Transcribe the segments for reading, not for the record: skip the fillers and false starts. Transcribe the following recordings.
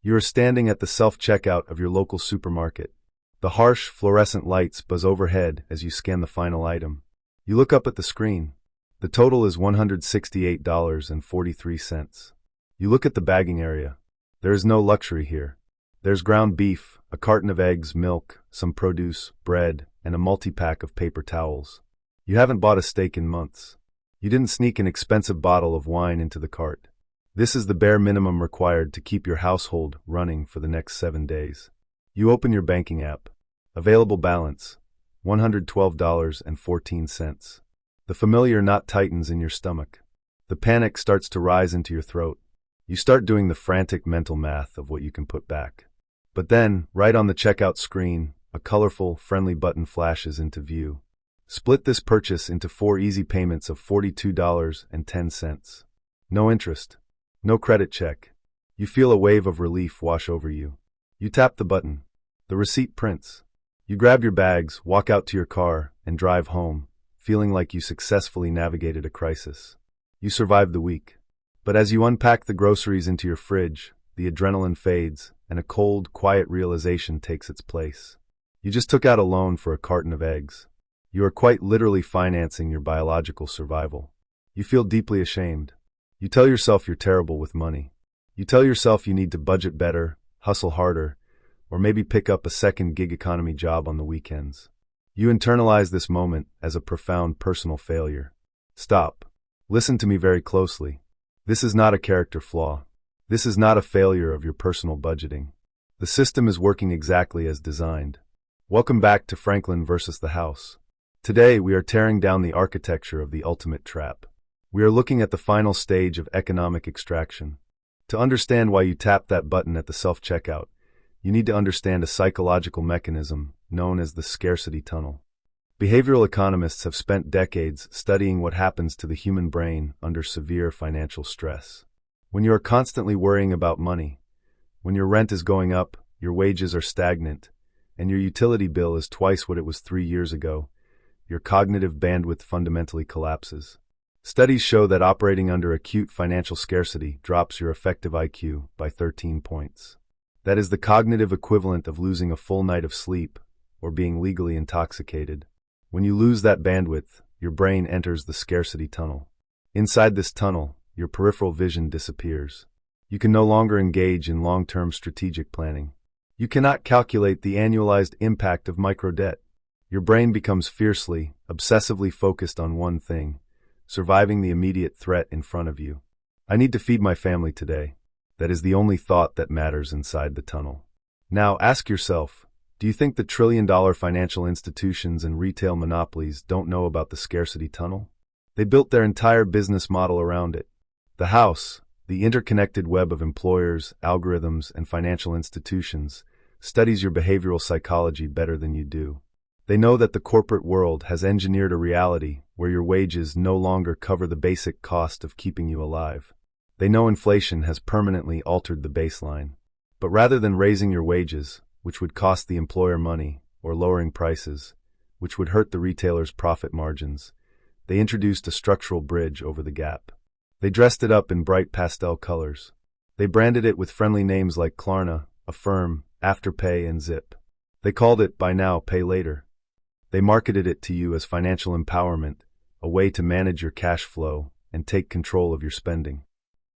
You are standing at the self-checkout of your local supermarket. The harsh, fluorescent lights buzz overhead as you scan the final item. You look up at the screen. The total is $168.43. You look at the bagging area. There is no luxury here. There's ground beef, a carton of eggs, milk, some produce, bread, and a multi-pack of paper towels. You haven't bought a steak in months. You didn't sneak an expensive bottle of wine into the cart. This is the bare minimum required to keep your household running for the next 7 days. You open your banking app. Available balance, $112.14. The familiar knot tightens in your stomach. The panic starts to rise into your throat. You start doing the frantic mental math of what you can put back. But then, right on the checkout screen, a colorful, friendly button flashes into view. Split this purchase into 4 easy payments of $42.10. No interest. No credit check. You feel a wave of relief wash over you. You tap the button. The receipt prints. You grab your bags, walk out to your car, and drive home, feeling like you successfully navigated a crisis. You survived the week. But as you unpack the groceries into your fridge, the adrenaline fades, and a cold, quiet realization takes its place. You just took out a loan for a carton of eggs. You are quite literally financing your biological survival. You feel deeply ashamed. You tell yourself you're terrible with money. You tell yourself you need to budget better, hustle harder, or maybe pick up a second gig economy job on the weekends. You internalize this moment as a profound personal failure. Stop. Listen to me very closely. This is not a character flaw. This is not a failure of your personal budgeting. The system is working exactly as designed. Welcome back to Franklin versus the House. Today we are tearing down the architecture of the ultimate trap. We are looking at the final stage of economic extraction. To understand why you tap that button at the self-checkout, you need to understand a psychological mechanism known as the scarcity tunnel. Behavioral economists have spent decades studying what happens to the human brain under severe financial stress. When you are constantly worrying about money, when your rent is going up, your wages are stagnant, and your utility bill is twice what it was 3 years ago, your cognitive bandwidth fundamentally collapses. Studies show that operating under acute financial scarcity drops your effective IQ by 13 points. That is the cognitive equivalent of losing a full night of sleep or being legally intoxicated. When you lose that bandwidth, your brain enters the scarcity tunnel. Inside this tunnel, your peripheral vision disappears. You can no longer engage in long-term strategic planning. You cannot calculate the annualized impact of microdebt. Your brain becomes fiercely, obsessively focused on one thing: surviving the immediate threat in front of you. I need to feed my family today. That is the only thought that matters inside the tunnel. Now ask yourself, do you think the trillion-dollar financial institutions and retail monopolies don't know about the scarcity tunnel? They built their entire business model around it. The house, the interconnected web of employers, algorithms, and financial institutions, studies your behavioral psychology better than you do. They know that the corporate world has engineered a reality where your wages no longer cover the basic cost of keeping you alive. They know inflation has permanently altered the baseline. But rather than raising your wages, which would cost the employer money, or lowering prices, which would hurt the retailer's profit margins, they introduced a structural bridge over the gap. They dressed it up in bright pastel colors. They branded it with friendly names like Klarna, Affirm, Afterpay, and Zip. They called it Buy Now, Pay Later. They marketed it to you as financial empowerment, a way to manage your cash flow and take control of your spending.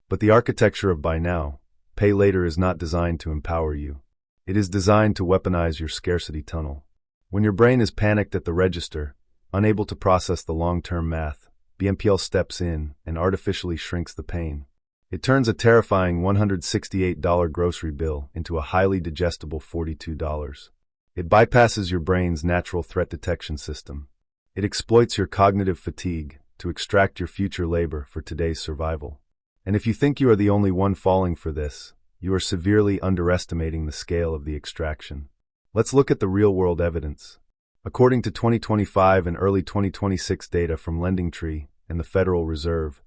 But the architecture of Buy Now, Pay Later is not designed to empower you. It is designed to weaponize your scarcity tunnel. When your brain is panicked at the register, unable to process the long-term math, BNPL steps in and artificially shrinks the pain. It turns a terrifying $168 grocery bill into a highly digestible $42. It bypasses your brain's natural threat detection system. It exploits your cognitive fatigue to extract your future labor for today's survival. And if you think you are the only one falling for this, you are severely underestimating the scale of the extraction. Let's look at the real-world evidence. According to 2025 and early 2026 data from LendingTree and the Federal Reserve,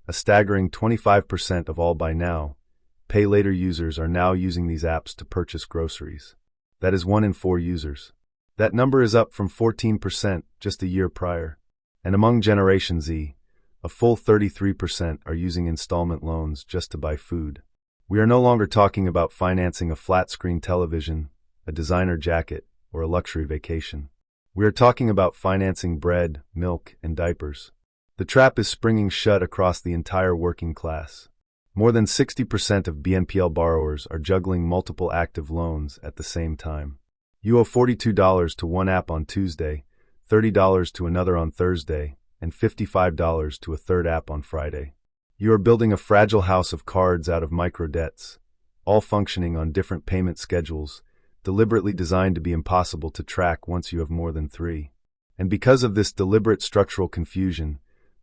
a staggering 25% of all Buy Now, Pay Later users are now using these apps to purchase groceries. That is 1 in 4 users. That number is up from 14% just a year prior. And among Generation Z, a full 33% are using installment loans just to buy food. We are no longer talking about financing a flat-screen television, a designer jacket, or a luxury vacation. We are talking about financing bread, milk, and diapers. The trap is springing shut across the entire working class. More than 60% of BNPL borrowers are juggling multiple active loans at the same time. You owe $42 to one app on Tuesday, $30 to another on Thursday, and $55 to a third app on Friday. You are building a fragile house of cards out of micro-debts, all functioning on different payment schedules, deliberately designed to be impossible to track once you have more than three. And because of this deliberate structural confusion,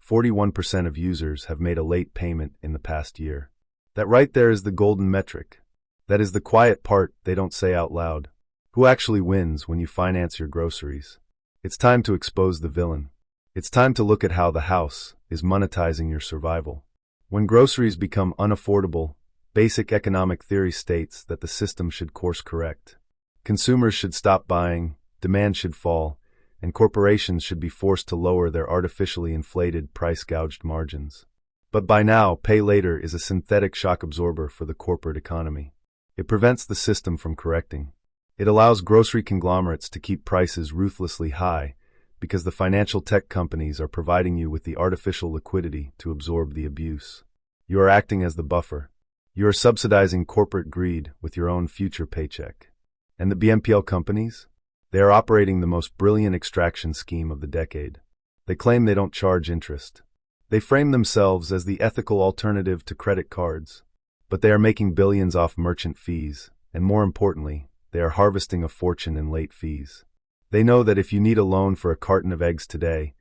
41% of users have made a late payment in the past year. That right there is the golden metric. That is the quiet part they don't say out loud. Who actually wins when you finance your groceries? It's time to expose the villain. It's time to look at how the house is monetizing your survival. When groceries become unaffordable, basic economic theory states that the system should course correct. Consumers should stop buying, demand should fall, and corporations should be forced to lower their artificially inflated price-gouged margins. But by now, pay later is a synthetic shock absorber for the corporate economy. It prevents the system from correcting. It allows grocery conglomerates to keep prices ruthlessly high because the financial tech companies are providing you with the artificial liquidity to absorb the abuse. You are acting as the buffer. You are subsidizing corporate greed with your own future paycheck. And the BNPL companies? They are operating the most brilliant extraction scheme of the decade. They claim they don't charge interest. They frame themselves as the ethical alternative to credit cards. But they are making billions off merchant fees, and more importantly, they are harvesting a fortune in late fees. They know that if you need a loan for a carton of eggs today,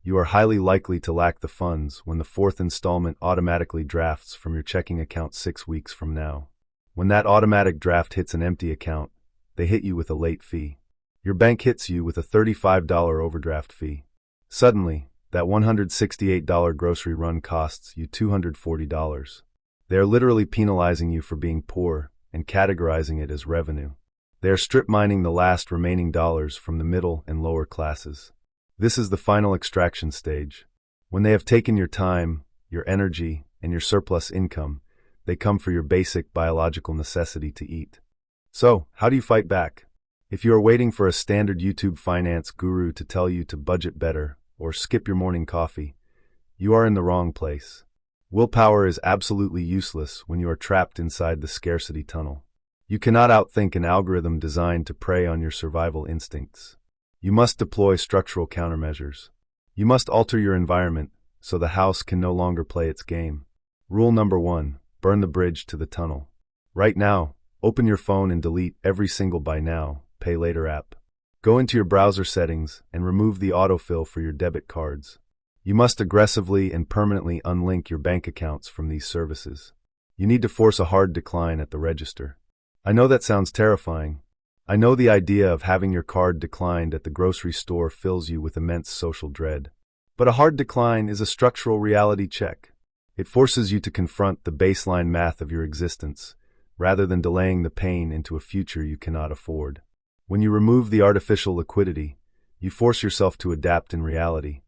you are highly likely to lack the funds when the fourth installment automatically drafts from your checking account 6 weeks from now. When that automatic draft hits an empty account, they hit you with a late fee. Your bank hits you with a $35 overdraft fee. Suddenly, that $168 grocery run costs you $240. They are literally penalizing you for being poor and categorizing it as revenue. They are strip mining the last remaining dollars from the middle and lower classes. This is the final extraction stage. When they have taken your time, your energy, and your surplus income, they come for your basic biological necessity to eat. So, how do you fight back? If you are waiting for a standard YouTube finance guru to tell you to budget better or skip your morning coffee, you are in the wrong place. Willpower is absolutely useless when you are trapped inside the scarcity tunnel. You cannot outthink an algorithm designed to prey on your survival instincts. You must deploy structural countermeasures. You must alter your environment so the house can no longer play its game. Rule number 1, burn the bridge to the tunnel. Right now, open your phone and delete every single buy now, pay later app. Go into your browser settings and remove the autofill for your debit cards. You must aggressively and permanently unlink your bank accounts from these services. You need to force a hard decline at the register. I know that sounds terrifying. I know the idea of having your card declined at the grocery store fills you with immense social dread. But a hard decline is a structural reality check. It forces you to confront the baseline math of your existence, rather than delaying the pain into a future you cannot afford. When you remove the artificial liquidity, you force yourself to adapt in reality,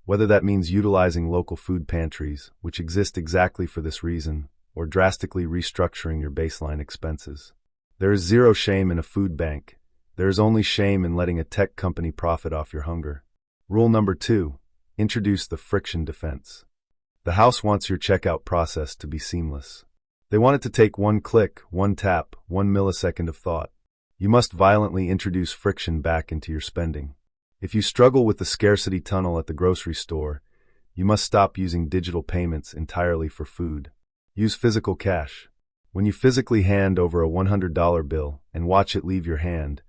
whether that means utilizing local food pantries, which exist exactly for this reason, or drastically restructuring your baseline expenses. There is zero shame in a food bank. There is only shame in letting a tech company profit off your hunger. Rule number 2, introduce the friction defense. The house wants your checkout process to be seamless. They want it to take one click, one tap, 1 millisecond of thought. You must violently introduce friction back into your spending. If you struggle with the scarcity tunnel at the grocery store, you must stop using digital payments entirely for food. Use physical cash. When you physically hand over a $100 bill and watch it leave your hand,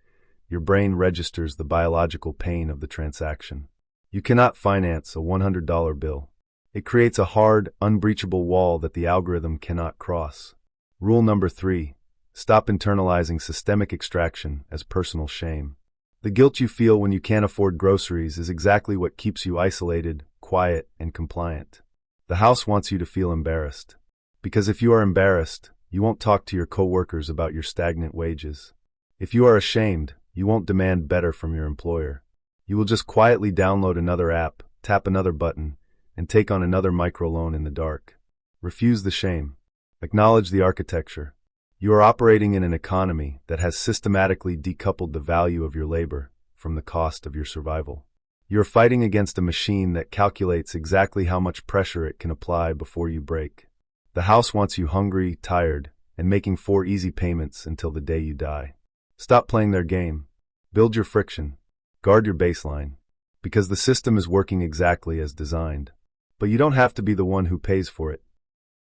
your brain registers the biological pain of the transaction. You cannot finance a $100 bill. It creates a hard, unbreachable wall that the algorithm cannot cross. Rule number 3, stop internalizing systemic extraction as personal shame. The guilt you feel when you can't afford groceries is exactly what keeps you isolated, quiet, and compliant. The house wants you to feel embarrassed. Because if you are embarrassed, you won't talk to your coworkers about your stagnant wages. If you are ashamed, you won't demand better from your employer. You will just quietly download another app, tap another button, and take on another microloan in the dark. Refuse the shame. Acknowledge the architecture. You are operating in an economy that has systematically decoupled the value of your labor from the cost of your survival. You are fighting against a machine that calculates exactly how much pressure it can apply before you break. The house wants you hungry, tired, and making 4 easy payments until the day you die. Stop playing their game. Build your friction. Guard your baseline. Because the system is working exactly as designed. But you don't have to be the one who pays for it.